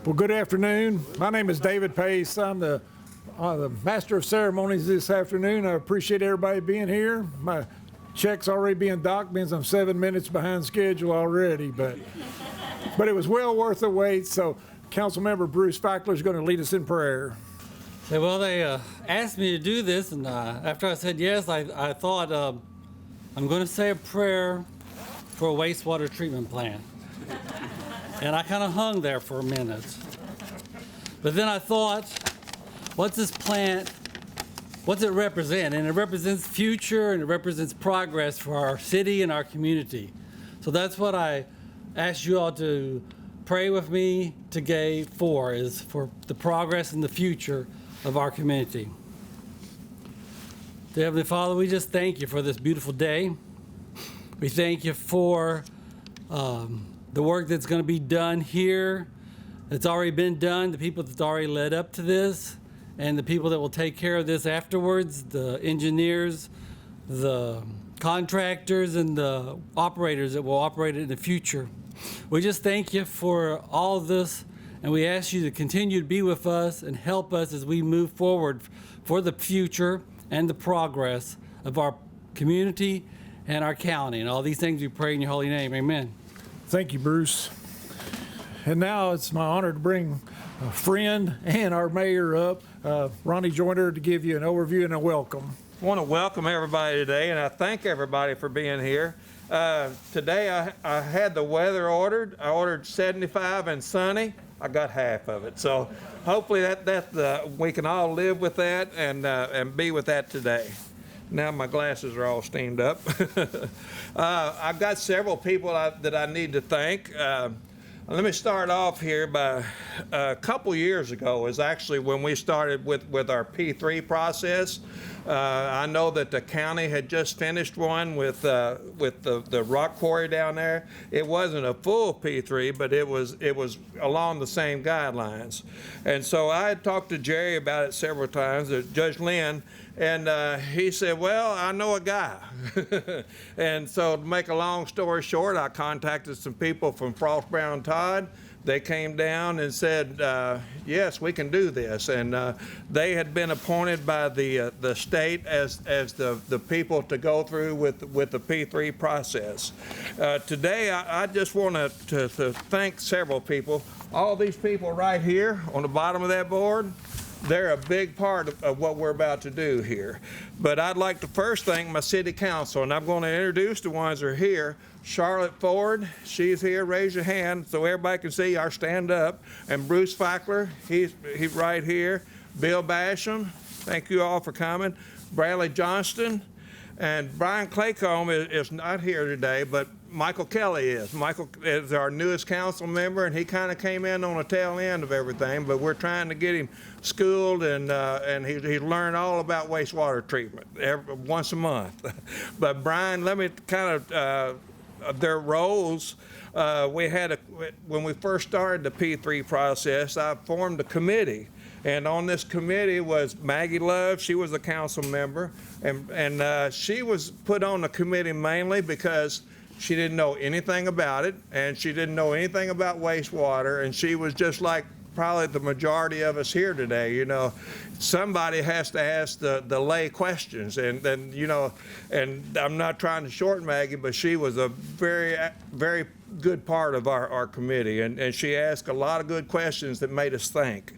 Well, good afternoon. My name is David Pace. I'm the Master of Ceremonies this afternoon. I appreciate everybody being here. My check's already being docked, means I'm 7 minutes behind schedule already, but it was well worth the wait. So Councilmember Bruce Fackler is going to lead us in prayer. Well, they asked me to do this, and after I said yes, I thought I'm going to say a prayer for a wastewater treatment plant. And I kind of hung there for a minute. But then I thought, what's this plant, what's it represent? And it represents future, and it represents progress for our city and our community. So that's what I asked you all to pray with me today for, is for the progress and the future of our community. Dear Heavenly Father, we just thank you for this beautiful day. We thank you for the work that's going to be done here, that's already been done, the people that's already led up to this, and the people that will take care of this afterwards, the engineers, the contractors, and the operators that will operate it in the future. We just thank you for all of this, and we ask you to continue to be with us and help us as we move forward for the future and the progress of our community and our county. And all these things we pray in your holy name. Amen. Thank you, Bruce. And now it's my honor to bring a friend and our mayor up, Ronnie Joyner, to give you an overview and a welcome. I want to welcome everybody today, and I thank everybody for being here. Today I had the weather ordered. I ordered 75 and sunny. I got half of it. So hopefully we can all live with that and be with that today. Now my glasses are all steamed up. I've got several people that I need to thank. Let me start off here by a couple years ago is actually when we started with our P3 process. I know that the county had just finished one with the rock quarry down there. It wasn't a full P3, but it was along the same guidelines. And so I had talked to Jerry about it several times, Judge Lynn, and he said, well, I know a guy. And so to make a long story short, I contacted some people from Frost Brown Todd. They came down and said, yes, we can do this. And they had been appointed by the state as the people to go through with the P3 process. Today, I just want to thank several people. All these people right here on the bottom of that board, they're a big part of what we're about to do here. But I'd like to first thank my city council, and I'm going to introduce the ones that are here. Charlotte Ford, she's here, raise your hand so everybody can see or stand up. And Bruce Fackler, he's right here. Bill Basham, thank you all for coming. Bradley Johnston, and Brian Claycomb is not here today, but Michael Kelly is. Michael is our newest council member, and he kind of came in on the tail end of everything, but we're trying to get him schooled, and he's learned all about wastewater treatment once a month. But Brian, let me kind of, their roles, when we first started the P3 process, I formed a committee. And on this committee was Maggie Love. She was a council member, and she was put on the committee mainly because she didn't know anything about it, and she didn't know anything about wastewater, and she was just like probably the majority of us here today. You know, somebody has to ask the lay questions, and and I'm not trying to short Maggie, but she was a very, very good part of our committee, and she asked a lot of good questions that made us think.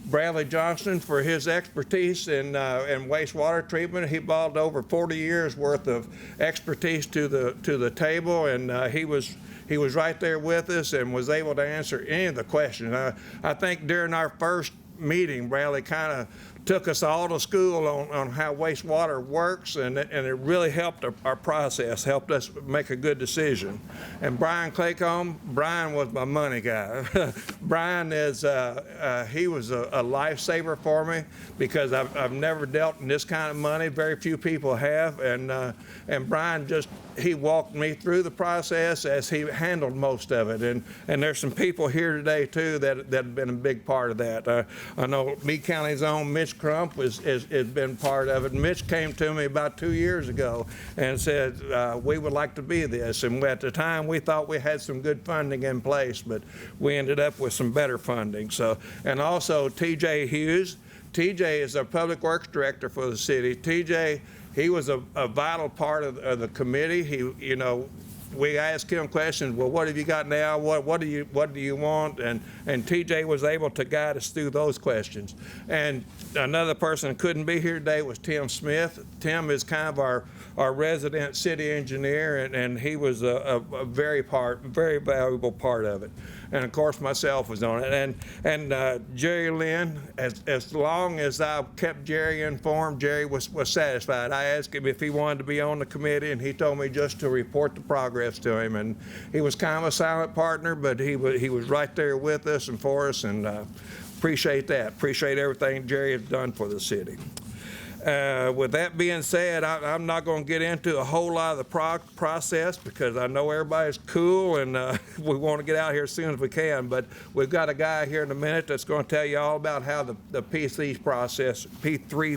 Bradley Johnston, for his expertise in wastewater treatment, he brought over 40 years worth of expertise to the table, and he was right there with us and was able to answer any of the questions. I think during our first meeting, Bradley kind of took us all to school on how wastewater works, and it really helped our process, helped us make a good decision. And Brian Claycomb, Brian was my money guy. Brian is, he was a lifesaver for me because I've never dealt in this kind of money. Very few people have, and Brian just, he walked me through the process as he handled most of it. And there's some people here today too that have been a big part of that. I know Meade County's own Mitch Mitch Crump has been part of it. And Mitch came to me about 2 years ago and said, we would like to be this. And at the time, we thought we had some good funding in place, but we ended up with some better funding. So, and also TJ Hughes. TJ is our Public Works Director for the city. TJ, he was a vital part of the committee. He, we asked him questions. Well, what have you got now? What do you want? And TJ was able to guide us through those questions. And another person who couldn't be here today was Tim Smith. Tim is kind of our resident city engineer, and he was a very valuable part of it. And of course, myself was on it. And Jerry Lynn, as long as I kept Jerry informed, Jerry was satisfied. I asked him if he wanted to be on the committee, and he told me just to report the progress to him. And he was kind of a silent partner, but he was right there with us and for us, and appreciate that. Appreciate everything Jerry has done for the city. With that being said, I'm not going to get into a whole lot of the process because I know everybody's cool and we want to get out here as soon as we can. But we've got a guy here in a minute that's going to tell you all about how the P3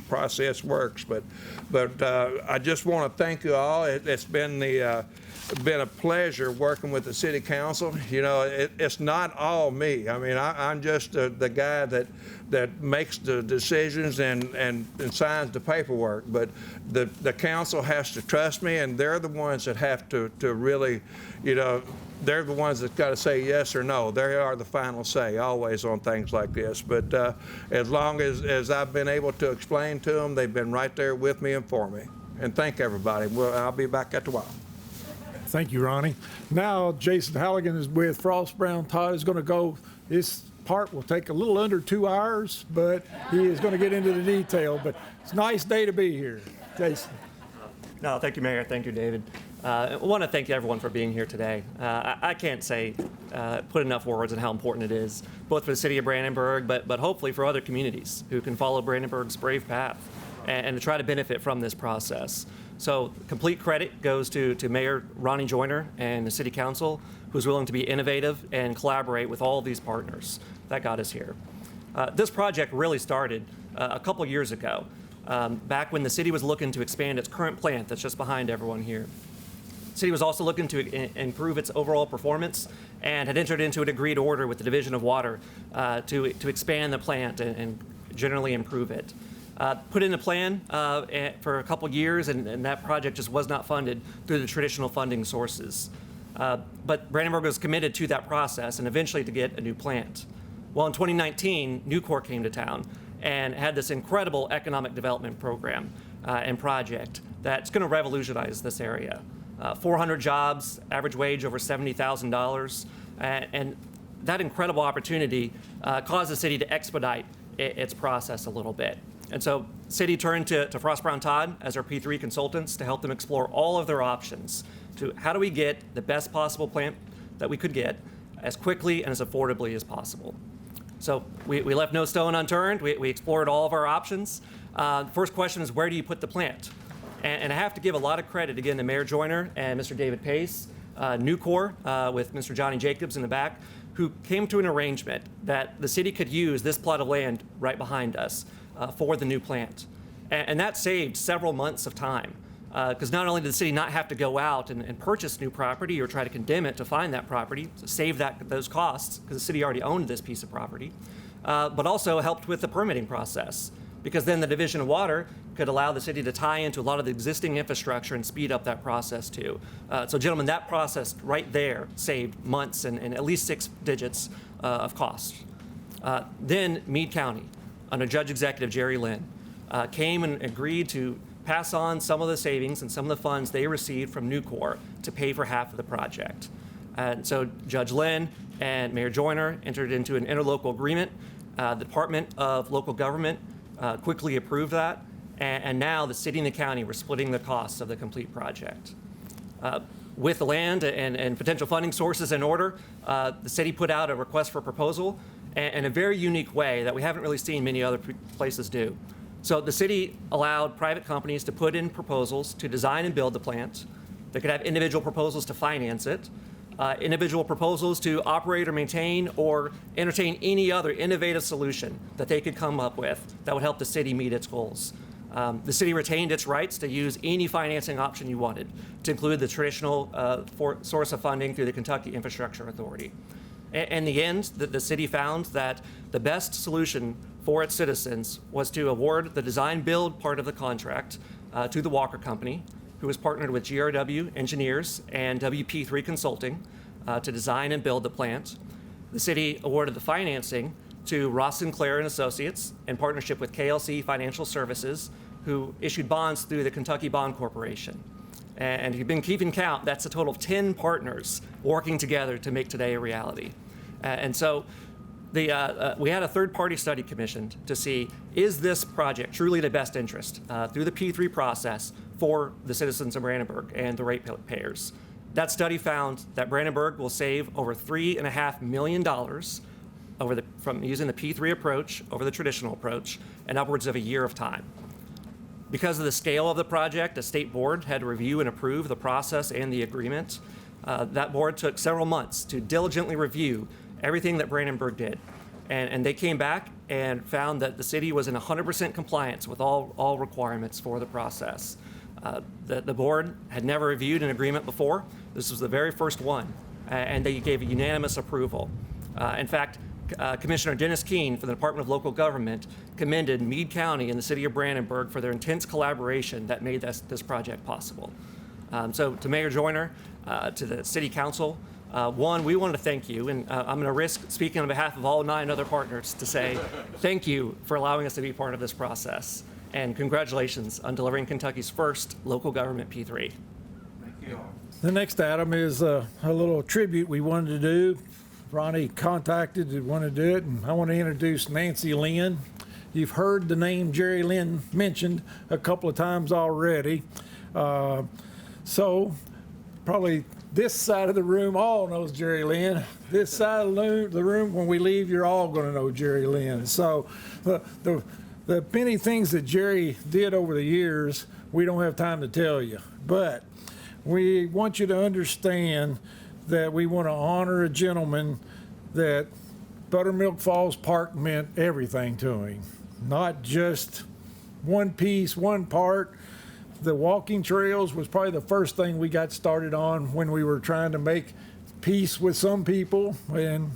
process works. But I just want to thank you all. It's been a pleasure working with the city council. It's not all me. I mean, I'm just the guy that makes the decisions and signs the paperwork. But the council has to trust me, and they're the ones that have to really, they're the ones that got to say yes or no. They are the final say always on things like this. But as long as I've been able to explain to them, they've been right there with me and for me. And thank everybody. Well, I'll be back after a while. Thank you, Ronnie. Now, Jason Halligan is with Frost Brown Todd is going to go. This part will take a little under 2 hours, but he is going to get into the detail. But it's a nice day to be here. Jason. No, thank you, Mayor. Thank you, David. I want to thank everyone for being here today. I can't put enough words on how important it is, both for the city of Brandenburg, but hopefully for other communities who can follow Brandenburg's brave path and to try to benefit from this process. So complete credit goes to Mayor Ronnie Joyner and the City Council, who's willing to be innovative and collaborate with all of these partners that got us here. This project really started a couple years ago, back when the city was looking to expand its current plant that's just behind everyone here. The city was also looking to improve its overall performance and had entered into an agreed order with the Division of Water to expand the plant and generally improve it. Put in a plan for a couple years, and that project just was not funded through the traditional funding sources. But Brandenburg was committed to that process and eventually to get a new plant. Well, in 2019, Nucor came to town and had this incredible economic development program and project that's going to revolutionize this area. 400 jobs, average wage over $70,000, and that incredible opportunity caused the city to expedite its process a little bit. And so city turned to Frost Brown Todd as our P3 consultants to help them explore all of their options to how do we get the best possible plant that we could get as quickly and as affordably as possible. So we left no stone unturned. We explored all of our options. The first question is, where do you put the plant? And I have to give a lot of credit again to Mayor Joyner and Mr. David Pace, Nucor with Mr. Johnny Jacobs in the back, who came to an arrangement that the city could use this plot of land right behind us for the new plant. And that saved several months of time, because not only did the city not have to go out and purchase new property or try to condemn it to find that property, so save those costs, because the city already owned this piece of property, but also helped with the permitting process, because then the Division of Water could allow the city to tie into a lot of the existing infrastructure and speed up that process too. So gentlemen, that process right there saved months and at least 6 digits of costs. Then Meade County, under Judge Executive Jerry Lynn, came and agreed to pass on some of the savings and some of the funds they received from Nucor to pay for half of the project. And so Judge Lynn and Mayor Joyner entered into an interlocal agreement. The Department of Local Government quickly approved that, and now the city and the county were splitting the costs of the complete project. With the land and potential funding sources in order, the city put out a request for proposal in a very unique way that we haven't really seen many other places do. So the city allowed private companies to put in proposals to design and build the plant. They could have individual proposals to finance it. individual proposals to operate or maintain or entertain any other innovative solution that they could come up with that would help the city meet its goals. The city retained its rights to use any financing option you wanted, to include the traditional source of funding through the Kentucky Infrastructure Authority. In the end, the city found that the best solution for its citizens was to award the design-build part of the contract to the Walker Company, who was partnered with GRW Engineers and WP3 Consulting to design and build the plant. The city awarded the financing to Ross Sinclair and Associates in partnership with KLC Financial Services, who issued bonds through the Kentucky Bond Corporation. And if you've been keeping count, that's a total of 10 partners working together to make today a reality. And so we had a third-party study commissioned to see, is this project truly the best interest through the P3 process for the citizens of Brandenburg and the ratepayers? That study found that Brandenburg will save over $3.5 million from using the P3 approach over the traditional approach in upwards of a year of time. Because of the scale of the project, a state board had to review and approve the process and the agreement. That board took several months to diligently review everything that Brandenburg did. And they came back and found that the city was in 100% compliance with all requirements for the process. The board had never reviewed an agreement before. This was the very first one, and they gave a unanimous approval. In fact, Commissioner Dennis Keene from the Department of Local Government commended Meade County and the city of Brandenburg for their intense collaboration that made this project possible. So to Mayor Joyner, to the City Council, one, we wanted to thank you, and I'm going to risk speaking on behalf of all 9 other partners to say thank you for allowing us to be part of this process, and congratulations on delivering Kentucky's first local government P3. Thank you. The next item is a little tribute we wanted to do. Ronnie contacted and wanted to do it, and I want to introduce Nancy Lynn. You've heard the name Jerry Lynn mentioned a couple of times already. So probably this side of the room all knows Jerry Lynn. This side of the room, when we leave, you're all going to know Jerry Lynn. So the many things that Jerry did over the years, we don't have time to tell you. But we want you to understand that we want to honor a gentleman that Buttermilk Falls Park meant everything to him. Not just one piece, one part. The walking trails was probably the first thing we got started on when we were trying to make peace with some people, and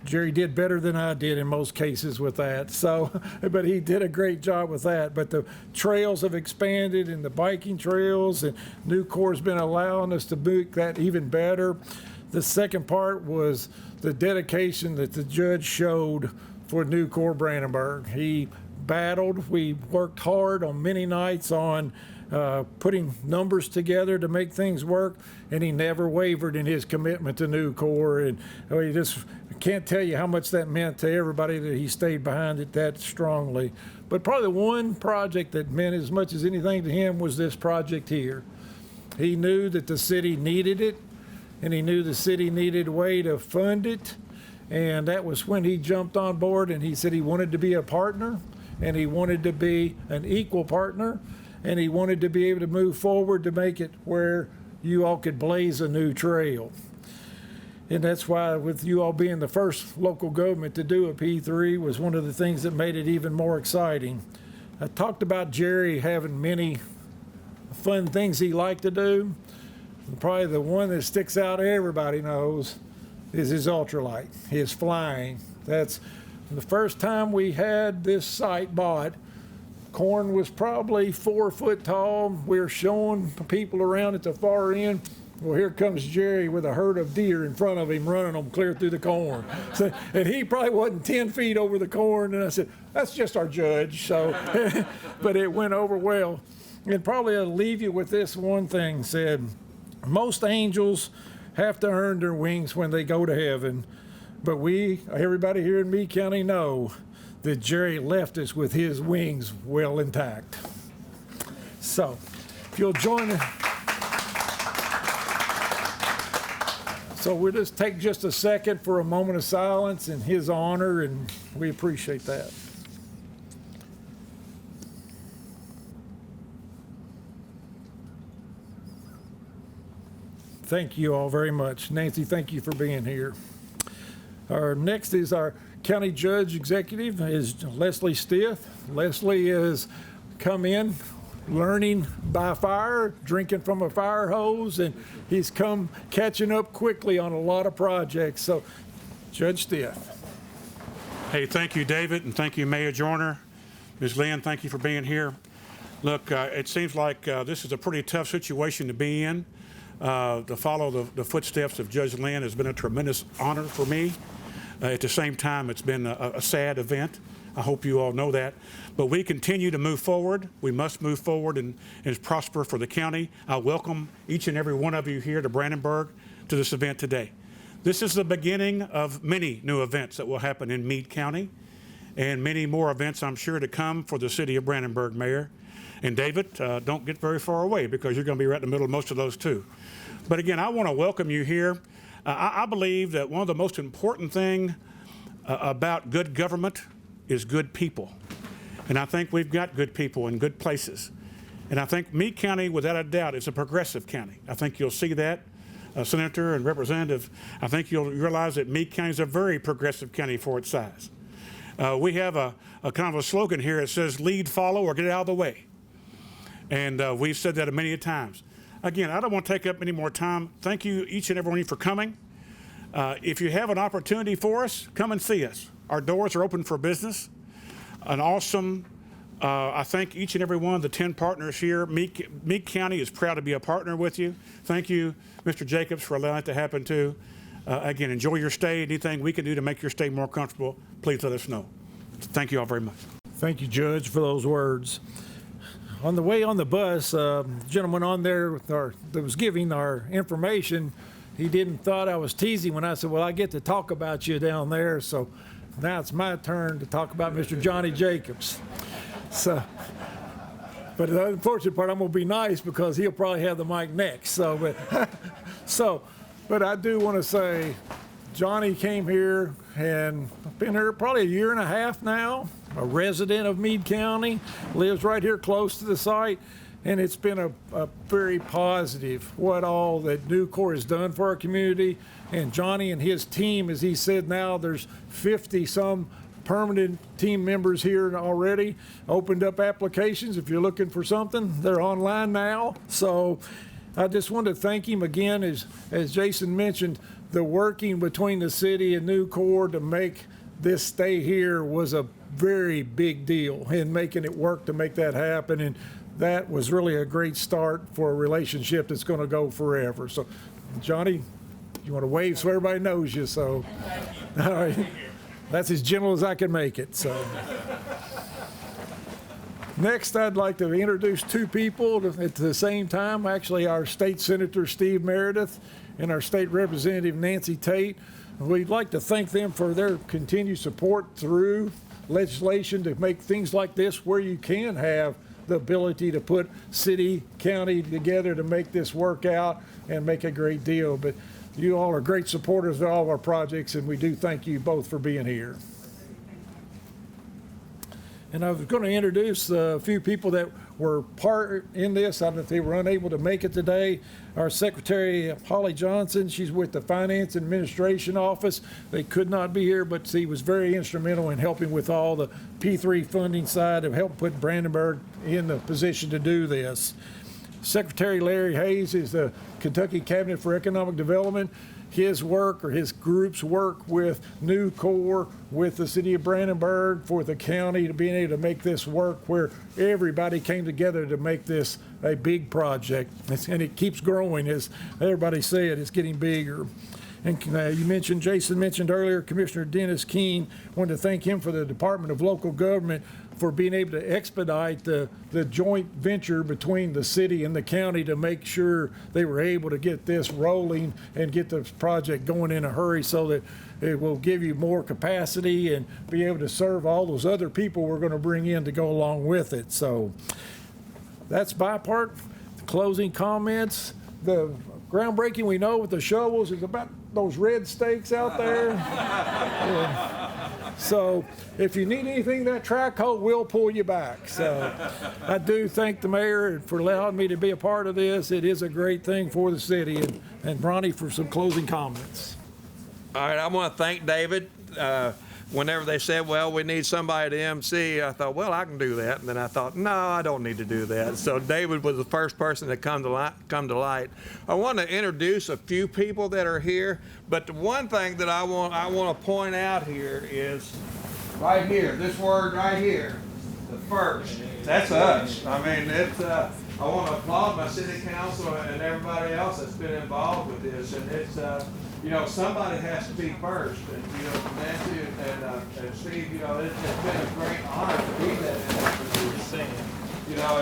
Jerry did better than I did in most cases with that. So, but he did a great job with that. But the trails have expanded, and the biking trails, and Nucor's been allowing us to make that even better. The second part was the dedication that the judge showed for Nucor Brandenburg. He battled. We worked hard on many nights on putting numbers together to make things work, and he never wavered in his commitment to Nucor. And we just can't tell you how much that meant to everybody that he stayed behind it that strongly. But probably the one project that meant as much as anything to him was this project here. He knew that the city needed it, and he knew the city needed a way to fund it. And that was when he jumped on board, and he said he wanted to be a partner, and he wanted to be an equal partner, and he wanted to be able to move forward to make it where you all could blaze a new trail. And that's why, with you all being the first local government to do a P3, was one of the things that made it even more exciting. I talked about Jerry having many fun things he liked to do. Probably the one that sticks out everybody knows is his ultralight, his flying. That's the first time we had this site bought. Corn was probably 4 foot tall. We were showing people around at the far end. Well, here comes Jerry with a herd of deer in front of him, running them clear through the corn. So, and he probably wasn't 10 feet over the corn. And I said, that's just our judge. So, but it went over well. And probably I'll leave you with this one thing said. Most angels have to earn their wings when they go to heaven. But everybody here in Meade County know that Jerry left us with his wings well intact. So, if you'll join us. So we'll just take just a second for a moment of silence in his honor, and we appreciate that. Thank you all very much. Nancy, thank you for being here. Our next is our county judge executive is Leslie Stith. Leslie has come in learning by fire, drinking from a fire hose, and he's come catching up quickly on a lot of projects. So, Judge Stith. Hey, thank you, David, and thank you, Mayor Joyner. Ms. Lynn, thank you for being here. Look, it seems like this is a pretty tough situation to be in. To follow the footsteps of Judge Lynn has been a tremendous honor for me. At the same time, it's been a sad event. I hope you all know that. But we continue to move forward. We must move forward and prosper for the county. I welcome each and every one of you here to Brandenburg to this event today. This is the beginning of many new events that will happen in Meade County and many more events, I'm sure, to come for the city of Brandenburg, Mayor. And David, don't get very far away because you're going to be right in the middle of most of those too. But again, I want to welcome you here. I believe that one of the most important things about good government is good people. And I think we've got good people in good places. And I think Meade County, without a doubt, is a progressive county. I think you'll see that, Senator and Representative. I think you'll realize that Meade County is a very progressive county for its size. We have a kind of a slogan here that says, lead, follow, or get out of the way. And we've said that many times. Again, I don't want to take up any more time. Thank you, each and every one of you, for coming. If you have an opportunity for us, come and see us. Our doors are open for business. An awesome, I thank each and every one of the 10 partners here. Meade County is proud to be a partner with you. Thank you, Mr. Jacobs, for allowing it to happen too. Again, enjoy your stay. Anything we can do to make your stay more comfortable, please let us know. Thank you all very much. Thank you, Judge, for those words. On the way on the bus, gentleman on there that was giving our information, he didn't thought I was teasing when I said, well, I get to talk about you down there. So now it's my turn to talk about Mr. Johnny Jacobs. So, but the unfortunate part, I'm going to be nice because he'll probably have the mic next. So, but I do want to say, Johnny came here and been here probably a year and a half now, a resident of Meade County, lives right here close to the site, and it's been a very positive what all that Nucor has done for our community. And Johnny and his team, as he said, now there's 50-some permanent team members here already, opened up applications. If you're looking for something, they're online now. So I just want to thank him again, as Jason mentioned, the working between the city and Nucor to make this stay here was a very big deal in making it work to make that happen. And that was really a great start for a relationship that's going to go forever. So, Johnny, you want to wave so everybody knows you. So, all right, that's as gentle as I can make it. So, next, I'd like to introduce two people at the same time. Actually, our state senator, Steve Meredith, and our state representative, Nancy Tate. We'd like to thank them for their continued support through legislation to make things like this where you can have the ability to put city, county together to make this work out and make a great deal. But you all are great supporters of all of our projects, and we do thank you both for being here. And I was going to introduce a few people that were part in this. I don't know if they were unable to make it today. Our Secretary, Holly Johnson, she's with the Finance Administration Office. They could not be here, but she was very instrumental in helping with all the P3 funding side of help put Brandenburg in the position to do this. Secretary Larry Hayes is the Kentucky Cabinet for Economic Development. His work, or his group's work with Nucor, with the city of Brandenburg, for the county, to being able to make this work where everybody came together to make this a big project. And it keeps growing, as everybody said, it's getting bigger. And you mentioned, Jason mentioned earlier, Commissioner Dennis Keene. Wanted to thank him for the Department of Local Government for being able to expedite the joint venture between the city and the county to make sure they were able to get this rolling and get the project going in a hurry so that it will give you more capacity and be able to serve all those other people we're going to bring in to go along with it. So that's my part. The closing comments. The groundbreaking, we know with the shovels is about those red stakes out there. So if you need anything, that track hoe will pull you back. So I do thank the mayor for allowing me to be a part of this. It is a great thing for the city. And Ronnie for some closing comments. All right, I want to thank David. Whenever they said, well, we need somebody to MC, I thought, well, I can do that. And then I thought, no, I don't need to do that. So David was the first person to come to light. I want to introduce a few people that are here, but the one thing that I want to point out here is right here, this word right here, the first. That's us. I mean, it's. I want to applaud my city council and everybody else that's been involved with this, and it's. You know, somebody has to be first, and you know, Nancy and Steve, you know, it's been a great honor to be that in that position. You know,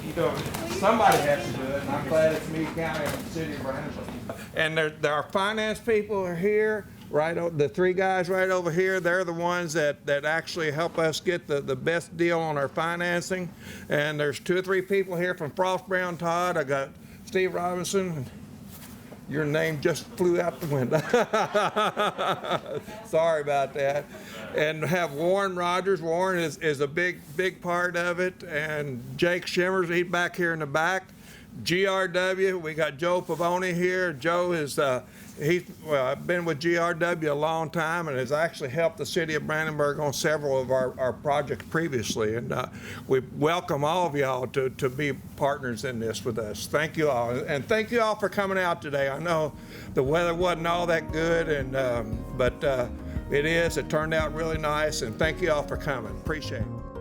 you know, somebody has to do it, and I'm glad it's Meade County and the city of Brandenburg. And our finance people are here, right? The three guys right over here, they're the ones that actually help us get the best deal on our financing. And there's 2 or 3 people here from Frost Brown Todd. I got Steve Robinson. Your name just flew out the window. Sorry about that. And have Warren Rogers. Warren is a big part of it. And Jake Shimmers, he's back here in the back. GRW, we got Joe Pavoni here. Joe is, I've been with GRW a long time and has actually helped the city of Brandenburg on several of our projects previously. And we welcome all of y'all to be partners in this with us. Thank you all. And thank you all for coming out today. I know the weather wasn't all that good, but it turned out really nice. And thank you all for coming. Appreciate it.